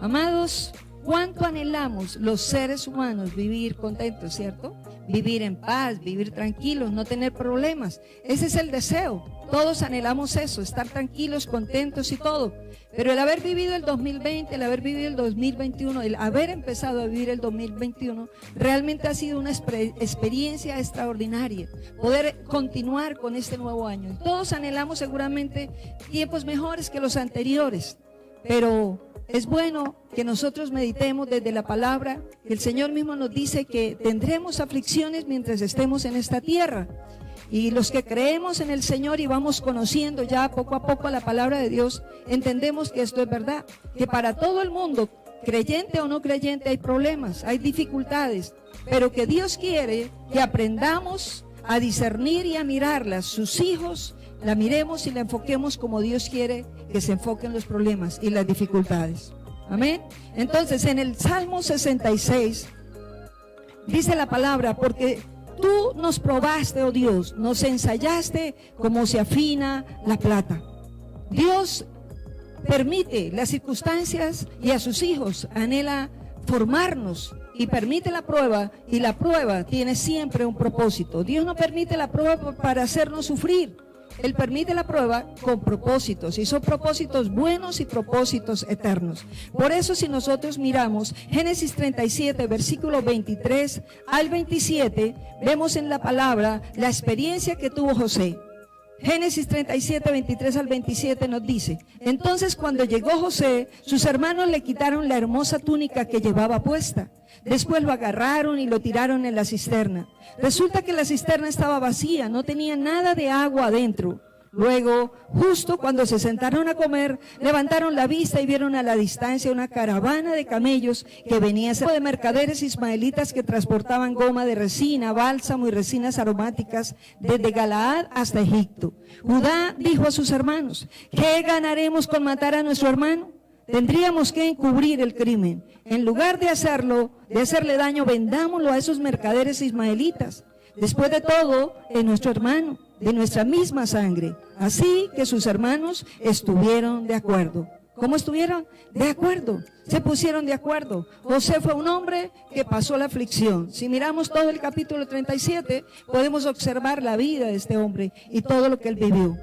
Amados, ¿cuánto anhelamos los seres humanos vivir contentos, cierto? Vivir en paz, vivir tranquilos, no tener problemas. Ese es el deseo. Todos anhelamos eso, estar tranquilos, contentos y todo. Pero el haber vivido el 2020, el haber vivido el 2021, el haber empezado a vivir el 2021, realmente ha sido una experiencia extraordinaria. Poder continuar con este nuevo año. Todos anhelamos seguramente tiempos mejores que los anteriores, pero es bueno que nosotros meditemos desde la palabra. El Señor mismo nos dice que tendremos aflicciones mientras estemos en esta tierra. Y los que creemos en el Señor y vamos conociendo ya poco a poco la palabra de Dios, entendemos que esto es verdad, que para todo el mundo, creyente o no creyente, hay problemas, hay dificultades, pero que Dios quiere que aprendamos a discernir y a mirarlas. Sus hijos la miremos y la enfoquemos como Dios quiere que se enfoquen los problemas y las dificultades. Amén. Entonces, en el Salmo 66 dice la palabra: porque tú nos probaste, oh Dios, nos ensayaste como se afina la plata. Dios permite las circunstancias y a sus hijos anhela formarnos y permite la prueba, y la prueba tiene siempre un propósito. Dios no permite la prueba para hacernos sufrir. Él permite la prueba con propósitos, y son propósitos buenos y propósitos eternos. Por eso, si nosotros miramos Génesis 37, versículo 23 al 27, vemos en la palabra la experiencia que tuvo José. Génesis 37, 23 al 27 nos dice: entonces cuando llegó José, sus hermanos le quitaron la hermosa túnica que llevaba puesta. Después lo agarraron y lo tiraron en la cisterna. Resulta que la cisterna estaba vacía, no tenía nada de agua adentro. Luego, justo cuando se sentaron a comer, levantaron la vista y vieron a la distancia una caravana de camellos que venía de mercaderes ismaelitas que transportaban goma de resina, bálsamo y resinas aromáticas desde Galaad hasta Egipto. Judá dijo a sus hermanos: ¿qué ganaremos con matar a nuestro hermano? Tendríamos que encubrir el crimen. En lugar de hacerle daño, vendámoslo a esos mercaderes ismaelitas. Después de todo, es nuestro hermano, de nuestra misma sangre. Así que sus hermanos estuvieron de acuerdo. ¿Cómo estuvieron? De acuerdo. Se pusieron de acuerdo. José fue un hombre que pasó la aflicción. Si miramos todo el capítulo 37, podemos observar la vida de este hombre y todo lo que él vivió.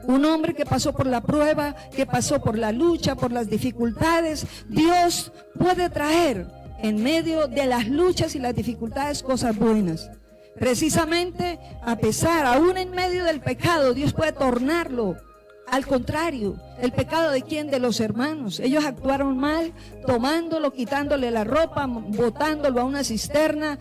Un hombre que pasó por la prueba, que pasó por la lucha, por las dificultades. Dios puede traer en medio de las luchas y las dificultades cosas buenas. Precisamente, a pesar, aún en medio del pecado, Dios puede tornarlo. Al contrario, ¿el pecado de quién? De los hermanos. Ellos actuaron mal, tomándolo, quitándole la ropa, botándolo a una cisterna,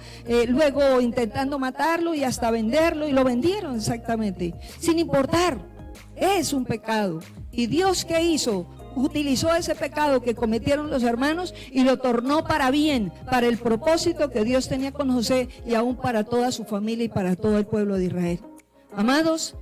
luego intentando matarlo y hasta venderlo, y lo vendieron exactamente, sin importar. Es un pecado. ¿Y Dios qué hizo? Utilizó ese pecado que cometieron los hermanos y lo tornó para bien, para el propósito que Dios tenía con José y aún para toda su familia y para todo el pueblo de Israel. Amados,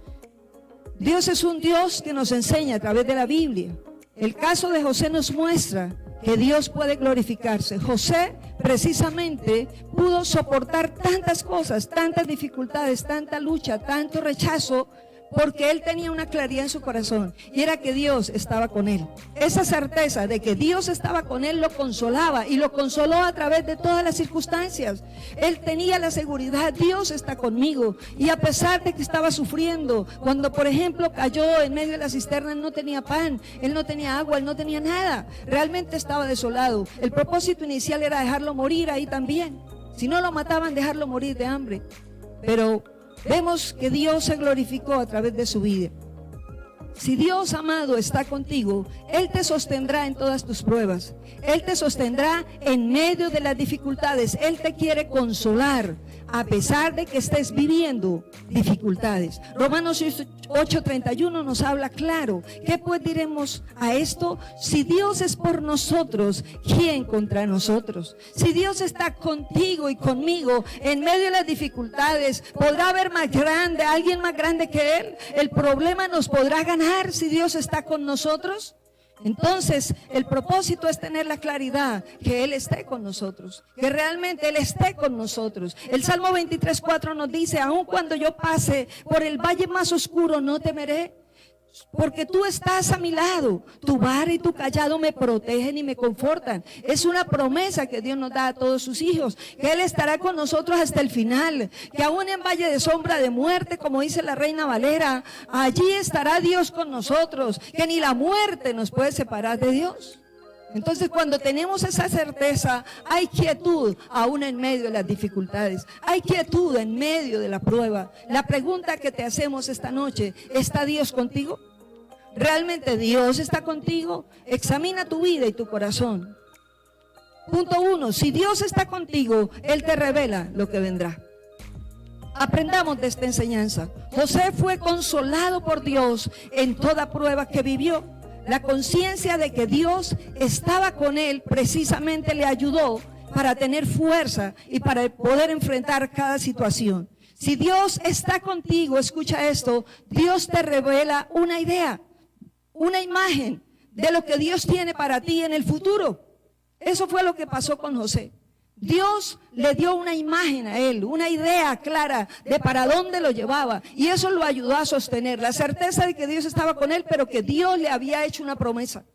Dios es un Dios que nos enseña a través de la Biblia. El caso de José nos muestra que Dios puede glorificarse. José precisamente pudo soportar tantas cosas, tantas dificultades, tanta lucha, tanto rechazo, porque él tenía una claridad en su corazón, y era que Dios estaba con él. Esa certeza de que Dios estaba con él lo consolaba, y lo consoló a través de todas las circunstancias. Él tenía la seguridad: Dios está conmigo. Y a pesar de que estaba sufriendo, cuando por ejemplo cayó en medio de la cisterna, él no tenía pan, él no tenía agua, él no tenía nada, realmente estaba desolado. El propósito inicial era dejarlo morir ahí también. Si no lo mataban, dejarlo morir de hambre. Pero vemos que Dios se glorificó a través de su vida. Si Dios, amado, está contigo, Él te sostendrá en todas tus pruebas. Él te sostendrá en medio de las dificultades. Él te quiere consolar a pesar de que estés viviendo dificultades. Romanos 8:31 nos habla claro. ¿Qué pues diremos a esto? Si Dios es por nosotros, ¿quién contra nosotros? Si Dios está contigo y conmigo en medio de las dificultades, ¿podrá haber más grande, alguien más grande que Él? ¿El problema nos podrá ganar si Dios está con nosotros? Entonces, el propósito es tener la claridad que Él esté con nosotros, que realmente Él esté con nosotros. El Salmo 23:4 nos dice: aun cuando yo pase por el valle más oscuro, no temeré. porque tú estás a mi lado. Tu vara y tu cayado me protegen y me confortan. Es una promesa que Dios nos da a todos sus hijos, que Él estará con nosotros hasta el final, que aún en valle de sombra de muerte, como dice la Reina Valera, allí estará Dios con nosotros, que ni la muerte nos puede separar de Dios. Entonces, cuando tenemos esa certeza, hay quietud aún en medio de las dificultades. Hay quietud en medio de la prueba. La pregunta que te hacemos esta noche, ¿está Dios contigo? ¿Realmente Dios está contigo? Examina tu vida y tu corazón. Punto 1, si Dios está contigo, Él te revela lo que vendrá. Aprendamos de esta enseñanza. José fue consolado por Dios en toda prueba que vivió. La conciencia de que Dios estaba con él precisamente le ayudó para tener fuerza y para poder enfrentar cada situación. Si Dios está contigo, escucha esto, Dios te revela una idea, una imagen de lo que Dios tiene para ti en el futuro. Eso fue lo que pasó con José. Dios le dio una imagen a él, una idea clara de para dónde lo llevaba, y eso lo ayudó a sostener la certeza de que Dios estaba con él, pero que Dios le había hecho una promesa.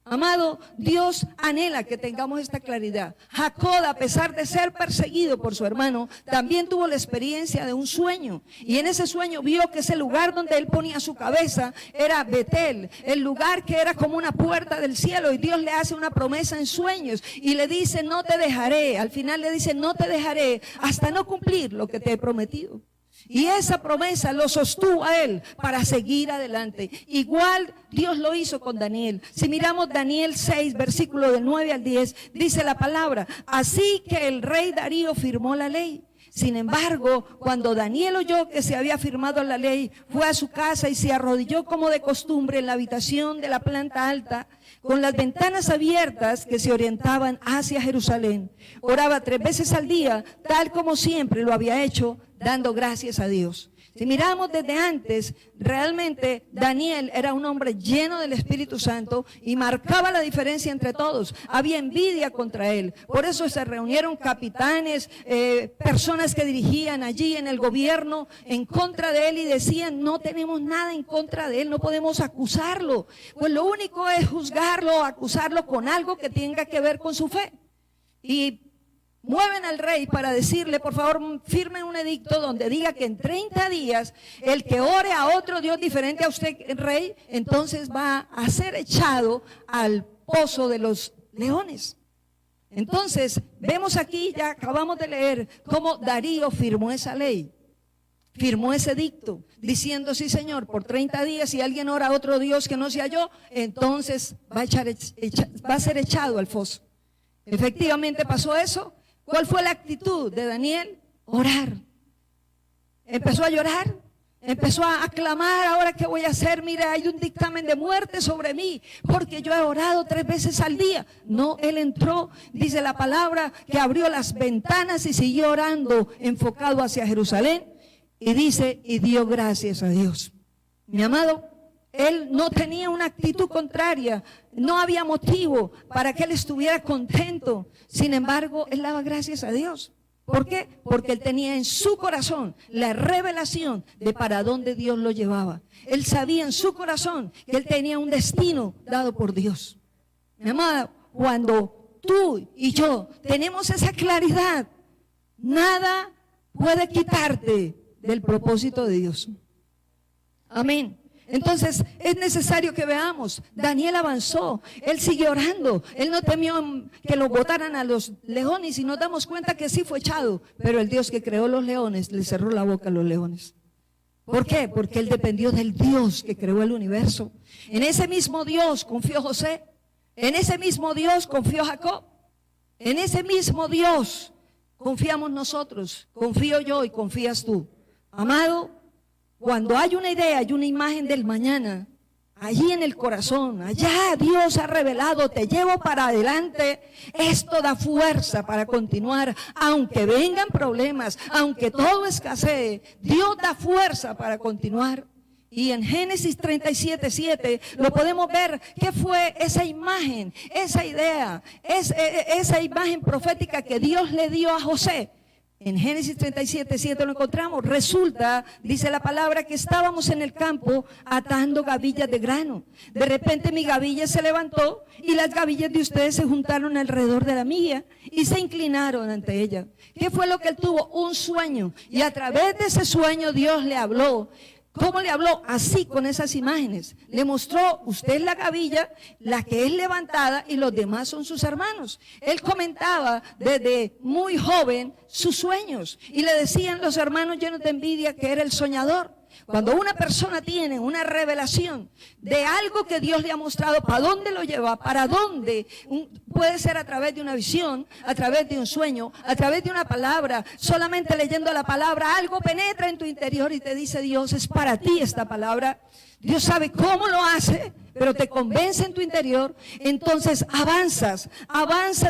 Amado, Dios anhela que tengamos esta claridad. Jacob, a pesar de ser perseguido por su hermano, también tuvo la experiencia de un sueño. Y en ese sueño vio que ese lugar donde él ponía su cabeza era Betel, el lugar que era como una puerta del cielo. Y Dios le hace una promesa en sueños y le dice, no te dejaré. Al final le dice, no te dejaré hasta no cumplir lo que te he prometido. Y esa promesa lo sostuvo a él para seguir adelante. Igual Dios lo hizo con Daniel. Si miramos Daniel 6, versículo del 9 al 10, dice la palabra, así que el rey Darío firmó la ley. Sin embargo, cuando Daniel oyó que se había firmado la ley, fue a su casa y se arrodilló como de costumbre en la habitación de la planta alta, con las ventanas abiertas que se orientaban hacia Jerusalén. Oraba 3 veces al día, tal como siempre lo había hecho, dando gracias a Dios. Si miramos desde antes, realmente Daniel era un hombre lleno del Espíritu Santo y marcaba la diferencia entre todos. Había envidia contra él. Por eso se reunieron capitanes, personas que dirigían allí en el gobierno en contra de él y decían, no tenemos nada en contra de él, no podemos acusarlo. Pues lo único es juzgarlo, acusarlo con algo que tenga que ver con su fe. Y mueven al rey para decirle, por favor, firmen un edicto donde diga que en 30 días el que ore a otro Dios diferente a usted, rey, entonces va a ser echado al pozo de los leones. Entonces, vemos aquí, ya acabamos de leer, cómo Darío firmó esa ley, firmó ese edicto, diciendo, sí señor, por 30 días si alguien ora a otro Dios que no sea yo, entonces va a ser echado al foso. Efectivamente pasó eso. ¿Cuál fue la actitud de Daniel? Orar. Empezó a llorar, empezó a clamar, ahora qué voy a hacer, mire, hay un dictamen de muerte sobre mí, porque yo he orado 3 veces al día. No, él entró, dice la palabra, que abrió las ventanas y siguió orando, enfocado hacia Jerusalén, y dice, y dio gracias a Dios. Mi amado, él no tenía una actitud contraria, no había motivo para que él estuviera contento. Sin embargo, él daba gracias a Dios. ¿Por qué? Porque él tenía en su corazón la revelación de para dónde Dios lo llevaba. Él sabía en su corazón que él tenía un destino dado por Dios. Mi amada, cuando tú y yo tenemos esa claridad, nada puede quitarte del propósito de Dios. Amén. Entonces es necesario que veamos, Daniel avanzó, él siguió orando, él no temió que lo botaran a los leones y nos damos cuenta que sí fue echado, pero el Dios que creó los leones le cerró la boca a los leones. ¿Por qué? Porque él dependió del Dios que creó el universo. En ese mismo Dios confió José, en ese mismo Dios confió Jacob, en ese mismo Dios confiamos nosotros, confío yo y confías tú. Amado, cuando hay una idea, hay una imagen del mañana, allí en el corazón, allá Dios ha revelado, te llevo para adelante, esto da fuerza para continuar, aunque vengan problemas, aunque todo escasee, Dios da fuerza para continuar. Y en Génesis 37:7 lo podemos ver, ¿qué fue esa imagen, esa idea, esa imagen profética que Dios le dio a José? En Génesis 37:7 lo encontramos. Resulta, dice la palabra, que estábamos en el campo atando gavillas de grano. De repente mi gavilla se levantó y las gavillas de ustedes se juntaron alrededor de la mía y se inclinaron ante ella. ¿Qué fue lo que él tuvo? Un sueño. Y a través de ese sueño Dios le habló. ¿Cómo le habló? Así, con esas imágenes. Le mostró, usted es la gavilla, la que es levantada, y los demás son sus hermanos. Él comentaba desde muy joven sus sueños, y le decían los hermanos llenos de envidia que era el soñador. Cuando una persona tiene una revelación de algo que Dios le ha mostrado, ¿para dónde lo lleva? ¿Para dónde? Puede ser a través de una visión, a través de un sueño, a través de una palabra. Solamente leyendo la palabra, algo penetra en tu interior y te dice: Dios, es para ti esta palabra. Dios sabe cómo lo hace, pero te convence en tu interior. Entonces avanzas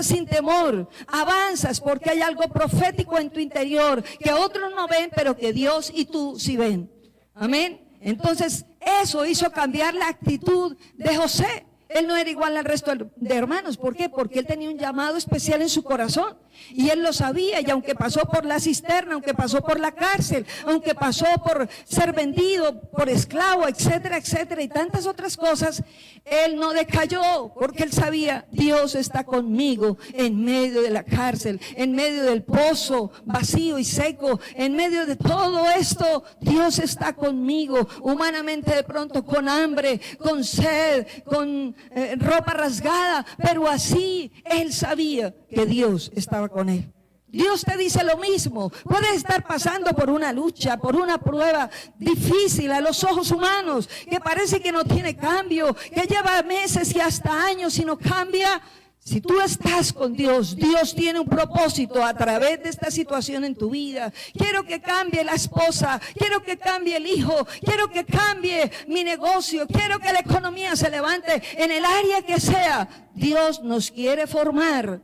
sin temor, avanzas porque hay algo profético en tu interior que otros no ven, pero que Dios y tú sí ven. Amén. Entonces eso hizo cambiar la actitud de José. Él no era igual al resto de hermanos. ¿Por qué? Porque él tenía un llamado especial en su corazón. Y él lo sabía, y aunque pasó por la cisterna, aunque pasó por la cárcel, aunque pasó por ser vendido, por esclavo, etcétera, etcétera, y tantas otras cosas, él no decayó, porque él sabía: Dios está conmigo en medio de la cárcel, en medio del pozo vacío y seco, en medio de todo esto, Dios está conmigo. Humanamente de pronto con hambre, con sed, con ropa rasgada, pero así él sabía que Dios estaba con él. Dios te dice lo mismo. Puedes estar pasando por una lucha, por una prueba difícil a los ojos humanos, que parece que no tiene cambio, que lleva meses y hasta años y no cambia. Si tú estás con Dios, Dios tiene un propósito a través de esta situación en tu vida. Quiero que cambie la esposa, quiero que cambie el hijo, quiero que cambie mi negocio, quiero que la economía se levante en el área que sea. Dios nos quiere formar.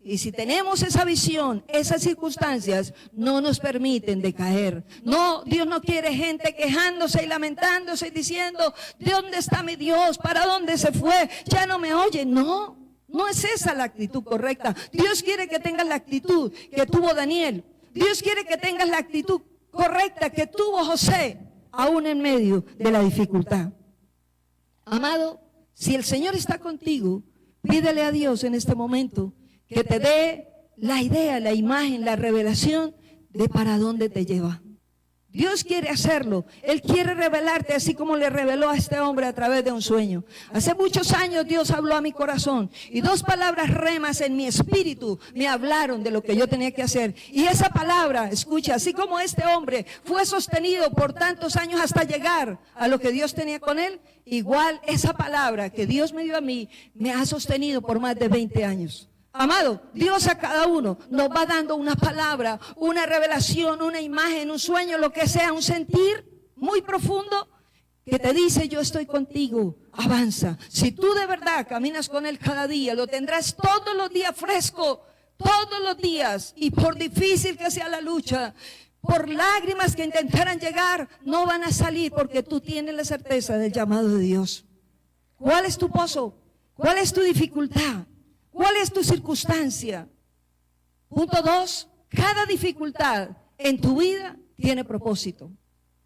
Y si tenemos esa visión, esas circunstancias no nos permiten decaer. No, Dios no quiere gente quejándose y lamentándose y diciendo: ¿dónde está mi Dios? ¿Para dónde se fue? Ya no me oye. No, no es esa la actitud correcta. Dios quiere que tengas la actitud que tuvo Daniel. Dios quiere que tengas la actitud correcta que tuvo José, aún en medio de la dificultad. Amado, si el Señor está contigo, pídele a Dios en este momento que te dé la idea, la imagen, la revelación de para dónde te lleva. Dios quiere hacerlo. Él quiere revelarte así como le reveló a este hombre a través de un sueño. Hace muchos años Dios habló a mi corazón y 2 palabras remas en mi espíritu me hablaron de lo que yo tenía que hacer. Y esa palabra, escucha, así como este hombre fue sostenido por tantos años hasta llegar a lo que Dios tenía con él, igual esa palabra que Dios me dio a mí me ha sostenido por más de 20 años. Amado, Dios a cada uno nos va dando una palabra, una revelación, una imagen, un sueño, lo que sea, un sentir muy profundo que te dice: yo estoy contigo, avanza. Si tú de verdad caminas con Él cada día, lo tendrás todos los días fresco, todos los días. Y por difícil que sea la lucha, por lágrimas que intentaran llegar, no van a salir, porque tú tienes la certeza del llamado de Dios. ¿Cuál es tu pozo? ¿Cuál es tu dificultad? ¿Cuál es tu circunstancia? Punto 2, cada dificultad en tu vida tiene propósito.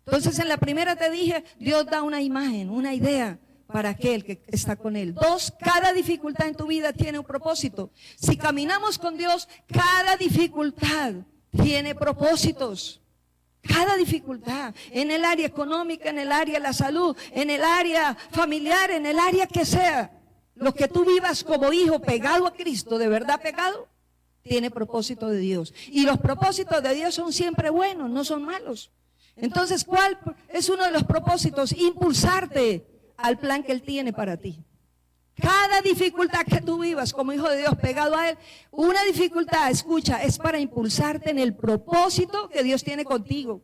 Entonces en la primera te dije, Dios da una imagen, una idea para aquel que está con Él. 2, cada dificultad en tu vida tiene un propósito. Si caminamos con Dios, cada dificultad tiene propósitos. Cada dificultad, en el área económica, en el área de la salud, en el área familiar, en el área que sea. Lo que tú vivas como hijo pegado a Cristo, de verdad pegado, tiene propósito de Dios. Y los propósitos de Dios son siempre buenos, no son malos. Entonces, ¿cuál es uno de los propósitos? Impulsarte al plan que Él tiene para ti. Cada dificultad que tú vivas como hijo de Dios pegado a Él, una dificultad, escucha, es para impulsarte en el propósito que Dios tiene contigo.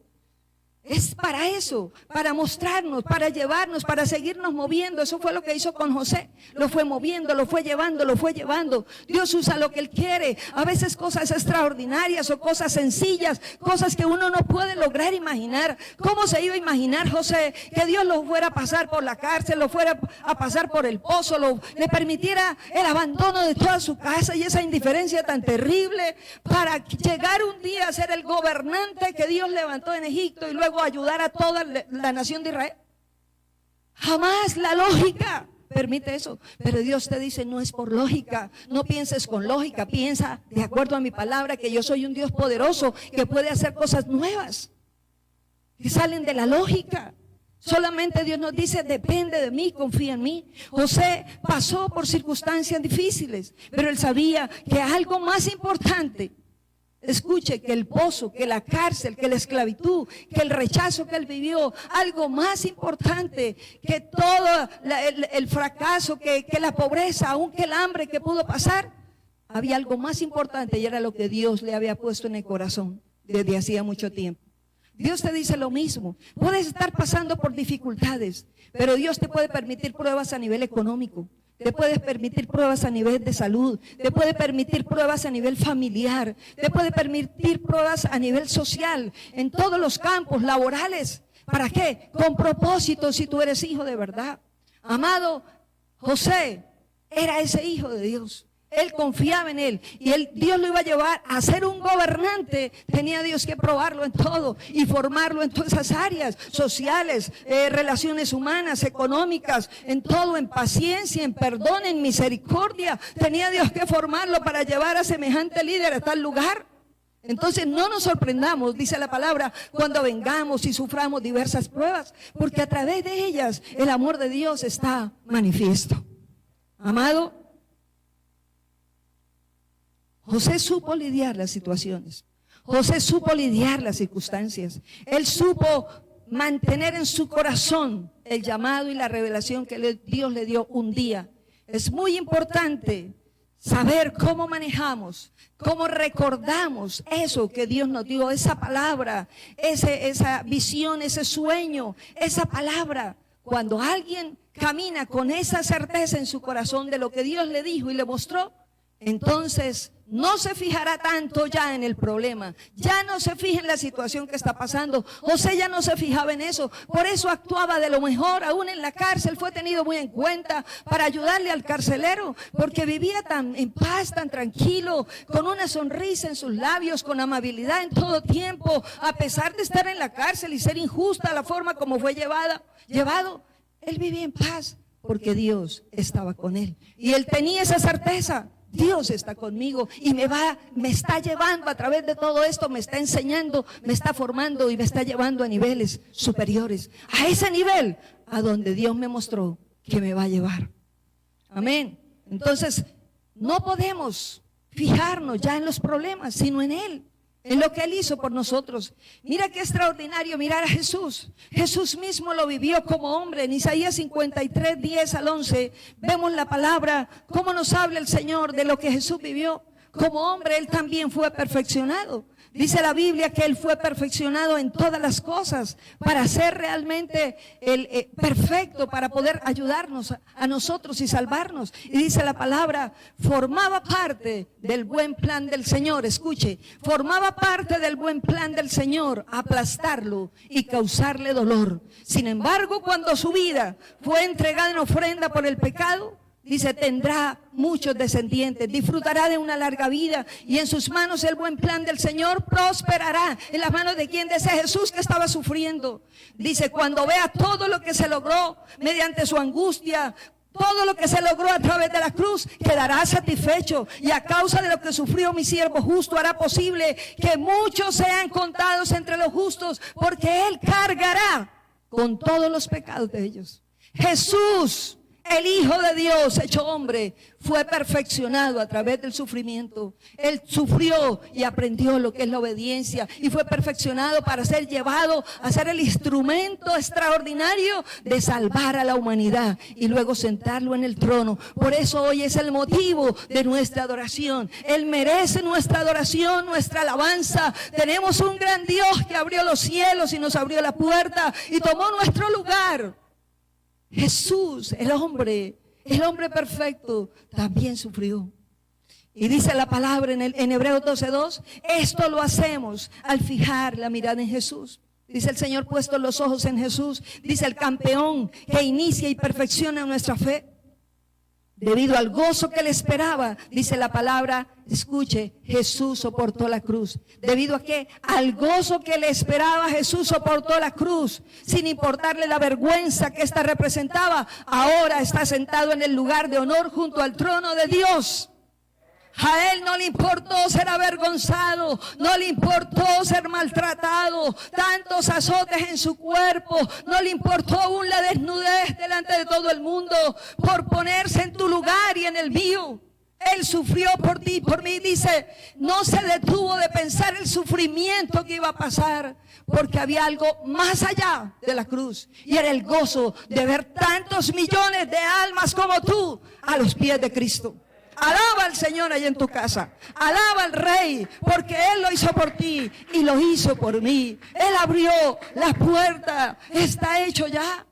Es para eso, para mostrarnos, para llevarnos, para seguirnos moviendo. Eso fue lo que hizo con José. Lo fue moviendo, lo fue llevando, lo fue llevando. Dios usa lo que Él quiere. A veces cosas extraordinarias o cosas sencillas, cosas que uno no puede lograr imaginar. ¿Cómo se iba a imaginar José que Dios lo fuera a pasar por la cárcel, lo fuera a pasar por el pozo, le permitiera el abandono de toda su casa y esa indiferencia tan terrible para llegar un día a ser el gobernante que Dios levantó en Egipto y luego ayudar a toda la nación de Israel? Jamás la lógica permite eso. Pero Dios te dice, no es por lógica, no pienses con lógica, piensa de acuerdo a mi palabra, que yo soy un Dios poderoso que puede hacer cosas nuevas que salen de la lógica. Solamente Dios nos dice, depende de mí, confía en mí. José pasó por circunstancias difíciles, pero él sabía que algo más importante, escuche, que el pozo, que la cárcel, que la esclavitud, que el rechazo que él vivió, algo más importante que todo el fracaso, que la pobreza, aunque el hambre que pudo pasar, había algo más importante y era lo que Dios le había puesto en el corazón desde hacía mucho tiempo. Dios te dice lo mismo. Puedes estar pasando por dificultades, pero Dios te puede permitir pruebas a nivel económico. Te puede permitir pruebas a nivel de salud, te puede permitir pruebas a nivel familiar, te puede permitir pruebas a nivel social, en todos los campos laborales. ¿Para qué? Con propósito, si tú eres hijo de verdad. Amado, José era ese hijo de Dios. Él confiaba en él y Dios lo iba a llevar a ser un gobernante. Tenía Dios que probarlo en todo y formarlo en todas esas áreas sociales, relaciones humanas, económicas, en todo, en paciencia, en perdón, en misericordia. Tenía Dios que formarlo para llevar a semejante líder a tal lugar. Entonces no nos sorprendamos, dice la palabra, cuando vengamos y suframos diversas pruebas, porque a través de ellas el amor de Dios está manifiesto. Amado, José supo lidiar las situaciones. José supo lidiar las circunstancias. Él supo mantener en su corazón el llamado y la revelación que Dios le dio un día. Es muy importante saber cómo manejamos, cómo recordamos eso que Dios nos dio, esa palabra, esa visión, ese sueño, esa palabra. Cuando alguien camina con esa certeza en su corazón de lo que Dios le dijo y le mostró, entonces no se fijará tanto ya en el problema, ya no se fija en la situación que está pasando. José ya no se fijaba en eso, por eso actuaba de lo mejor. Aún en la cárcel fue tenido muy en cuenta para ayudarle al carcelero, porque vivía tan en paz, tan tranquilo, con una sonrisa en sus labios, con amabilidad en todo tiempo, a pesar de estar en la cárcel y ser injusta la forma como fue llevado. Él vivía en paz porque Dios estaba con él y él tenía esa certeza. Dios está conmigo y me está llevando a través de todo esto, me está enseñando, me está formando y me está llevando a niveles superiores. A ese nivel a donde Dios me mostró que me va a llevar. Amén. Entonces, no podemos fijarnos ya en los problemas, sino en Él, en lo que Él hizo por nosotros. Mira qué extraordinario mirar a Jesús. Jesús mismo lo vivió como hombre. En Isaías 53, 10 al 11, vemos la palabra, cómo nos habla el Señor de lo que Jesús vivió. Como hombre, Él también fue perfeccionado. Dice la Biblia que Él fue perfeccionado en todas las cosas para ser realmente perfecto, para poder ayudarnos a nosotros y salvarnos. Y dice la palabra, formaba parte del buen plan del Señor. Escuche, formaba parte del buen plan del Señor aplastarlo y causarle dolor. Sin embargo, cuando su vida fue entregada en ofrenda por el pecado, dice, tendrá muchos descendientes, disfrutará de una larga vida y en sus manos el buen plan del Señor prosperará. ¿En las manos de quién? De ese Jesús que estaba sufriendo. Dice, cuando vea todo lo que se logró mediante su angustia, todo lo que se logró a través de la cruz, quedará satisfecho y a causa de lo que sufrió mi siervo justo hará posible que muchos sean contados entre los justos, porque Él cargará con todos los pecados de ellos. Jesús El Hijo de Dios, hecho hombre, fue perfeccionado a través del sufrimiento. Él sufrió y aprendió lo que es la obediencia y fue perfeccionado para ser llevado a ser el instrumento extraordinario de salvar a la humanidad y luego sentarlo en el trono. Por eso hoy es el motivo de nuestra adoración. Él merece nuestra adoración, nuestra alabanza. Tenemos un gran Dios que abrió los cielos y nos abrió la puerta y tomó nuestro lugar. Jesús, el hombre perfecto, también sufrió. Y dice la palabra en Hebreos 12:2, esto lo hacemos al fijar la mirada en Jesús. Dice el Señor, puesto los ojos en Jesús. Dice el campeón que inicia y perfecciona nuestra fe. Debido al gozo que le esperaba, dice la palabra, escuche, Jesús soportó la cruz. ¿Debido a qué? Al gozo que le esperaba, Jesús soportó la cruz, sin importarle la vergüenza que ésta representaba. Ahora está sentado en el lugar de honor junto al trono de Dios. A él no le importó ser avergonzado, no le importó ser maltratado, tantos azotes en su cuerpo, no le importó aún la desnudez delante de todo el mundo por ponerse en tu lugar y en el mío. Él sufrió por ti, por mí. Dice, no se detuvo de pensar el sufrimiento que iba a pasar, porque había algo más allá de la cruz, y era el gozo de ver tantos millones de almas como tú a los pies de Cristo. Alaba al Señor ahí en tu casa. Alaba al Rey, porque Él lo hizo por ti y lo hizo por mí. Él abrió la puerta. Está hecho ya.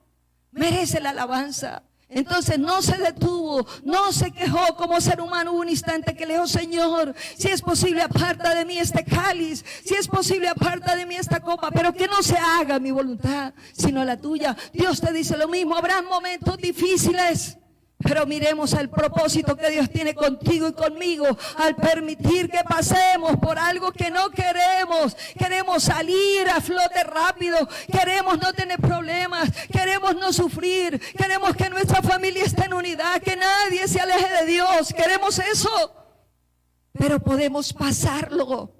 Merece la alabanza. Entonces no se detuvo, no se quejó como ser humano. Hubo un instante que le dijo, Señor, si es posible aparta de mí este cáliz, si es posible aparta de mí esta copa, pero que no se haga mi voluntad, sino la tuya. Dios te dice lo mismo, habrá momentos difíciles, pero miremos el propósito que Dios tiene contigo y conmigo al permitir que pasemos por algo que no queremos. Queremos salir a flote rápido, queremos no tener problemas, queremos no sufrir, queremos que nuestra familia esté en unidad, que nadie se aleje de Dios. Queremos eso, pero podemos pasarlo.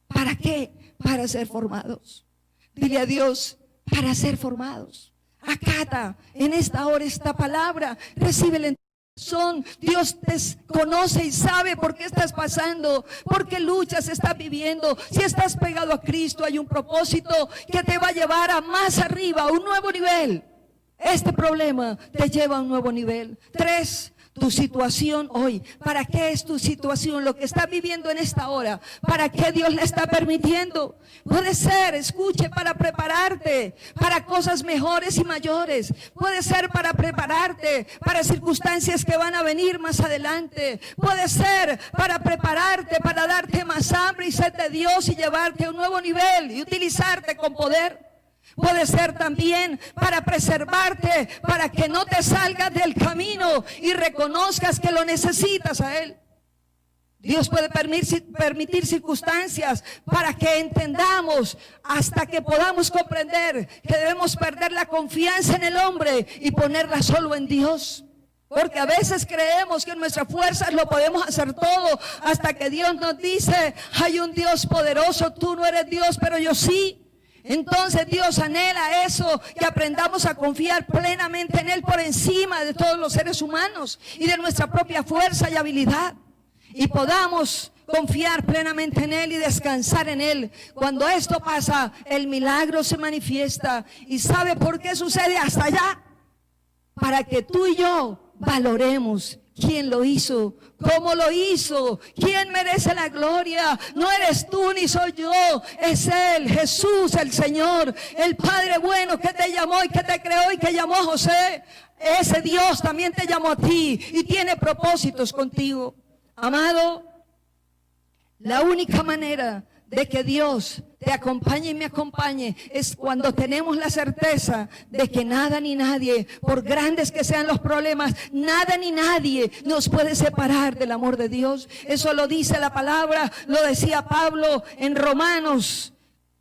¿Para qué? Para ser formados. Dile a Dios, para ser formados. Acata en esta hora esta palabra, recibe el corazón. Dios te conoce y sabe por qué estás pasando, por qué luchas estás viviendo. Si estás pegado a Cristo, hay un propósito que te va a llevar a más arriba, a un nuevo nivel. Este problema te lleva a un nuevo nivel. 3, tu situación hoy. ¿Para qué es tu situación? Lo que estás viviendo en esta hora, ¿para qué Dios la está permitiendo? Puede ser, escuche, para prepararte para cosas mejores y mayores. Puede ser para prepararte para circunstancias que van a venir más adelante. Puede ser para prepararte, para darte más hambre y sed de Dios y llevarte a un nuevo nivel y utilizarte con poder. Puede ser también para preservarte, para que no te salgas del camino y reconozcas que lo necesitas a Él. Dios puede permitir circunstancias para que entendamos, hasta que podamos comprender que debemos perder la confianza en el hombre y ponerla solo en Dios. Porque a veces creemos que en nuestras fuerzas lo podemos hacer todo, hasta que Dios nos dice, hay un Dios poderoso, tú no eres Dios, pero yo sí. Entonces Dios anhela eso, que aprendamos a confiar plenamente en Él por encima de todos los seres humanos y de nuestra propia fuerza y habilidad, y podamos confiar plenamente en Él y descansar en Él. Cuando esto pasa, el milagro se manifiesta. ¿Y sabe por qué sucede hasta allá? Para que tú y yo valoremos quién lo hizo, cómo lo hizo, quién merece la gloria. No eres tú ni soy yo, es Él, Jesús, el Señor, el Padre bueno que te llamó y que te creó y que llamó a José. Ese Dios también te llamó a ti y tiene propósitos contigo. Amado, la única manera de que Dios te acompañe y me acompañe es cuando tenemos la certeza de que nada ni nadie, por grandes que sean los problemas, nada ni nadie nos puede separar del amor de Dios. Eso lo dice la palabra, lo decía Pablo en Romanos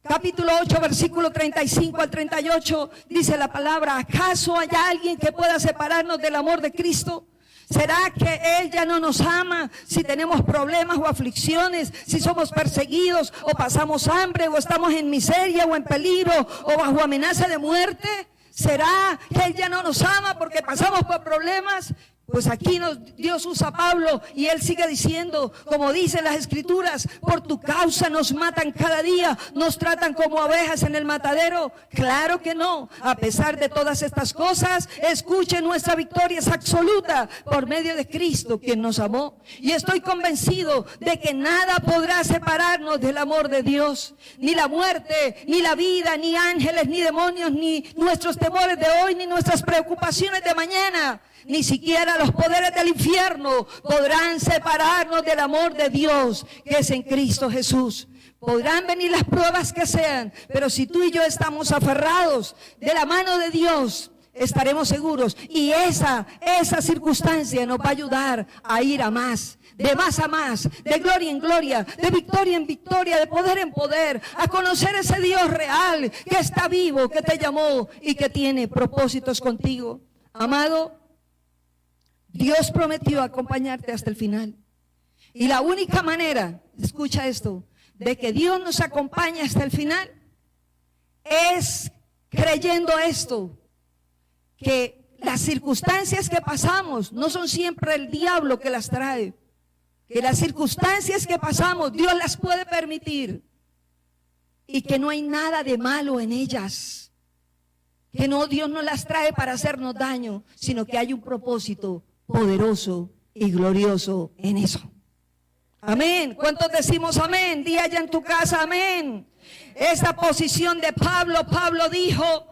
capítulo 8, versículo 35 al 38. Dice la palabra, ¿acaso hay alguien que pueda separarnos del amor de Cristo? ¿Será que Él ya no nos ama si tenemos problemas o aflicciones, si somos perseguidos o pasamos hambre o estamos en miseria o en peligro o bajo amenaza de muerte? ¿Será que Él ya no nos ama porque pasamos por problemas? Pues aquí Dios usa a Pablo y él sigue diciendo, como dicen las Escrituras, por tu causa nos matan cada día, nos tratan como abejas en el matadero. Claro que no. A pesar de todas estas cosas, escuchen, nuestra victoria es absoluta por medio de Cristo, quien nos amó. Y estoy convencido de que nada podrá separarnos del amor de Dios. Ni la muerte, ni la vida, ni ángeles, ni demonios, ni nuestros temores de hoy, ni nuestras preocupaciones de mañana. Ni siquiera los poderes del infierno podrán separarnos del amor de Dios que es en Cristo Jesús. Podrán venir las pruebas que sean, pero si tú y yo estamos aferrados de la mano de Dios, estaremos seguros. Y esa circunstancia nos va a ayudar a ir a más a más, de gloria en gloria, de victoria en victoria, de poder en poder, a conocer ese Dios real que está vivo, que te llamó y que tiene propósitos contigo. Amado, Dios prometió acompañarte hasta el final. Y la única manera, escucha esto, de que Dios nos acompañe hasta el final es creyendo esto, que las circunstancias que pasamos no son siempre el diablo que las trae, que las circunstancias que pasamos Dios las puede permitir y que no hay nada de malo en ellas, que no, Dios no las trae para hacernos daño, sino que hay un propósito poderoso y glorioso en eso. Amén. ¿Cuántos decimos amén? Di allá en tu casa amén. Esta posición de Pablo dijo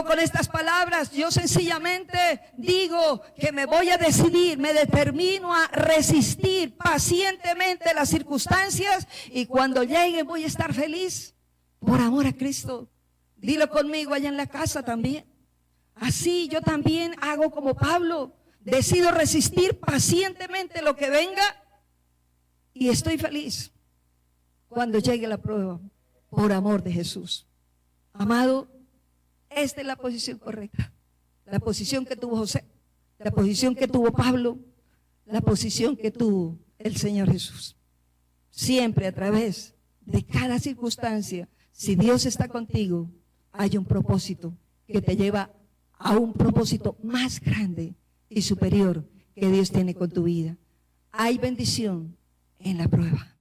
con estas palabras, yo sencillamente digo que me voy a decidir, me determino a resistir pacientemente las circunstancias y cuando lleguen voy a estar feliz por amor a Cristo. Dilo conmigo allá en la casa también. Así yo también hago como Pablo, decido resistir pacientemente lo que venga y estoy feliz cuando llegue la prueba por amor de Jesús. Amado, esta es la posición correcta, la posición que tuvo José, la posición que tuvo Pablo, la posición que tuvo el Señor Jesús. Siempre a través de cada circunstancia, si Dios está contigo, hay un propósito que te lleva a un propósito más grande y superior que Dios tiene con tu vida. Hay bendición en la prueba.